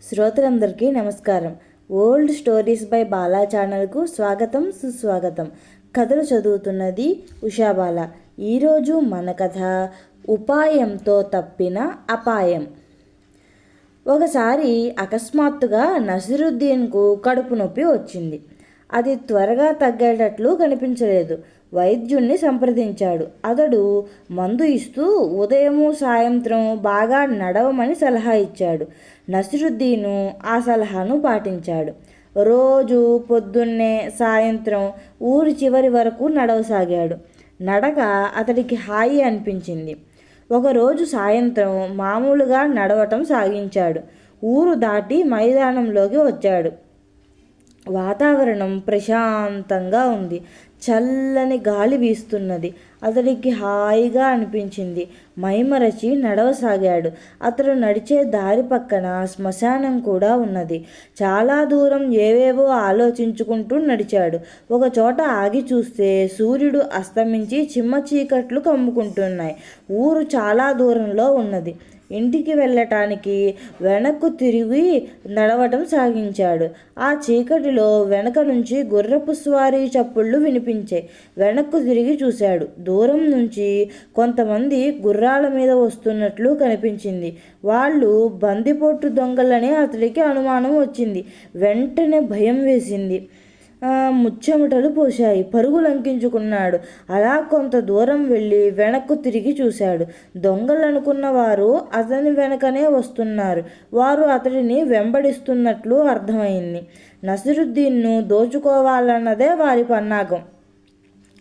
శ్రోతలందరికీ నమస్కారం. Old stories by Bala ఛానల్కు స్వాగతం, సుస్వాగతం. కథలు చదువుతున్నది ఉషాబాల. ఈరోజు మన కథ ఉపాయంతో తప్పిన అపాయం. ఒకసారి అకస్మాత్తుగా నసిరుద్దీన్కు కడుపు నొప్పి వచ్చింది. అది త్వరగా తగ్గేటట్లు కనిపించలేదు. వైద్యుణ్ణి సంప్రదించాడు. అతడు మందు ఇస్తూ ఉదయము సాయంత్రం బాగా నడవమని సలహా ఇచ్చాడు. నసిరుద్దీను ఆ సలహాను పాటించాడు. రోజు పొద్దున్నే సాయంత్రం ఊరి చివరి వరకు నడవసాగాడు. నడక అతడికి హాయి అనిపించింది. ఒకరోజు సాయంత్రం మామూలుగా నడవటం సాగించాడు. ఊరు దాటి మైదానంలోకి వచ్చాడు. వాతావరణం ప్రశాంతంగా ఉంది. చల్లని గాలి వీస్తున్నది. అతడికి హాయిగా అనిపించింది. మైమరచి నడవసాగాడు. అతడు నడిచే దారి పక్కన శ్మశానం కూడా ఉన్నది. చాలా దూరం ఏవేవో ఆలోచించుకుంటూ నడిచాడు. ఒక చోట ఆగి చూస్తే సూర్యుడు అస్తమించి చిమ్మ చీకట్లు కమ్ముకుంటున్నాయి. ఊరు చాలా దూరంలో ఉన్నది. ఇంటికి వెళ్ళటానికి వెనక్కు తిరిగి నడవటం సాగించాడు. ఆ చీకటిలో వెనక నుంచి గుర్రపు స్వారీ చప్పుళ్ళు వినిపించాయి. వెనక్కు తిరిగి చూశాడు. దూరం నుంచి కొంతమంది గుర్రాల మీద వస్తున్నట్లు కనిపించింది. వాళ్ళు బందిపోటు దొంగలనే అతడికి అనుమానం వచ్చింది. వెంటనే భయం వేసింది. ముచ్చెమటలు పోశాయి. పరుగు లంకించుకున్నాడు. అలా కొంత దూరం వెళ్ళి వెనక్కు తిరిగి చూశాడు. దొంగలనుకున్న వారు అతని వెనకనే వస్తున్నారు. వారు అతడిని వెంబడిస్తున్నట్లు అర్థమైంది. నసిరుద్దీన్ను దోచుకోవాలన్నదే వారి పన్నాగం.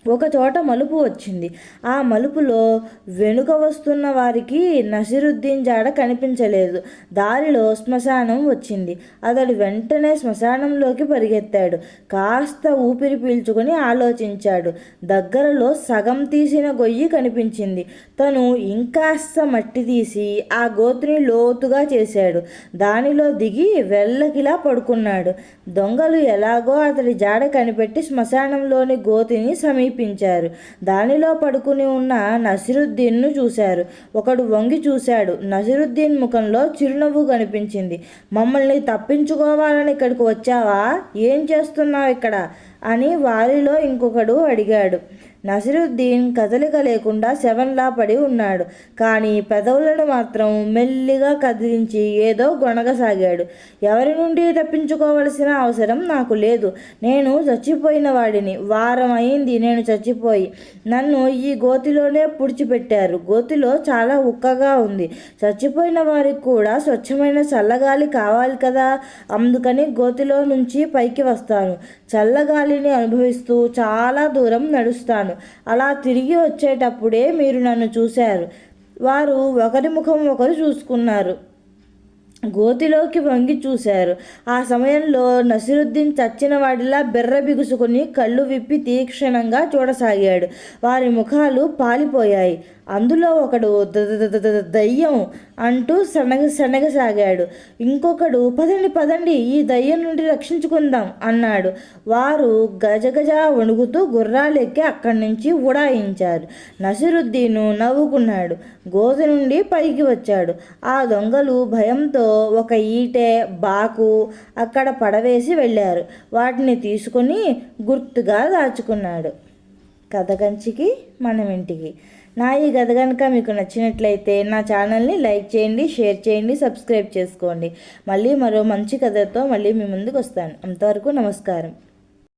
ఒకచోట మలుపు వచ్చింది. ఆ మలుపులో వెనుక వస్తున్న వారికి నసిరుద్దీన్ జాడ కనిపించలేదు. దారిలో శ్మశానం వచ్చింది. అతడు వెంటనే శ్మశానంలోకి పరిగెత్తాడు. కాస్త ఊపిరి పీల్చుకొని ఆలోచించాడు. దగ్గరలో సగం తీసిన గొయ్యి కనిపించింది. తను ఇంకాస్త మట్టి తీసి ఆ గోతిని లోతుగా చేశాడు. దానిలో దిగి వెళ్ళకిలా పడుకున్నాడు. దొంగలు ఎలాగో అతడి జాడ కనిపెట్టి శ్మశానంలోని గోతిని సమీపించారు. దానిలో పడుకుని ఉన్న నసిరుద్దీన్ను చూశారు. ఒకడు వంగి చూశాడు. నసిరుద్దీన్ ముఖంలో చిరునవ్వు కనిపించింది. మమ్మల్ని తప్పించుకోవాలని ఇక్కడికి వచ్చావా? ఏం చేస్తున్నావు ఇక్కడ అని వారిలో ఇంకొకడు అడిగాడు. నసిరుద్దీన్ కదలిక లేకుండా శవంలా పడి ఉన్నాడు. కానీ పెదవులను మాత్రం మెల్లిగా కదిలించి ఏదో గొణగసాగాడు. ఎవరి నుండి తప్పించుకోవలసిన అవసరం నాకు లేదు. నేను చచ్చిపోయిన వాడిని. వారం అయింది నేను చచ్చిపోయి. నన్ను ఈ గోతిలోనే పుడిచిపెట్టారు. గోతిలో చాలా ఉక్కగా ఉంది. చచ్చిపోయిన వారికి కూడా స్వచ్ఛమైన చల్లగాలి కావాలి కదా. అందుకని గోతిలో నుంచి పైకి వస్తాను. చల్లగాలిని అనుభవిస్తూ చాలా దూరం నడుస్తాను. అలా తిరిగి వచ్చేటప్పుడే మీరు నన్ను చూశారు. వారు ఒకరి ముఖం ఒకరు చూసుకున్నారు. గోతిలోకి వంగి చూశారు. ఆ సమయంలో నసిరుద్దీన్ చచ్చిన వాడిలా బెర్ర బిగుసుకుని కళ్ళు విప్పి తీక్షణంగా చూడసాగాడు. వారి ముఖాలు పాలిపోయాయి. అందులో ఒకడు దయ్యం అంటూ సనగసాగాడు. ఇంకొకడు పదండి పదండి, ఈ దయ్యం నుండి రక్షించుకుందాం అన్నాడు. వారు గజగజ వణుకుతూ గుర్రాలెక్కి అక్కడి నుంచి ఉడాయించారు. నసిరుద్దీను నవ్వుకున్నాడు. గోతి నుండి పైకి వచ్చాడు. ఆ దొంగలు భయంతో ఒక ఈటె బాకు అక్కడ పడవేసి వెళ్ళారు. వాటిని తీసుకొని గుర్తుగా దాచుకున్నాడు. కథ కంచికి మనం ఇంటికి. నా ఈ కథ కనుక మీకు నచ్చినట్లయితే నా ఛానల్ని లైక్ చేయండి, షేర్ చేయండి, సబ్స్క్రైబ్ చేసుకోండి. మళ్ళీ మరో మంచి కథతో మళ్ళీ మీ ముందుకు వస్తాను. అంతవరకు నమస్కారం.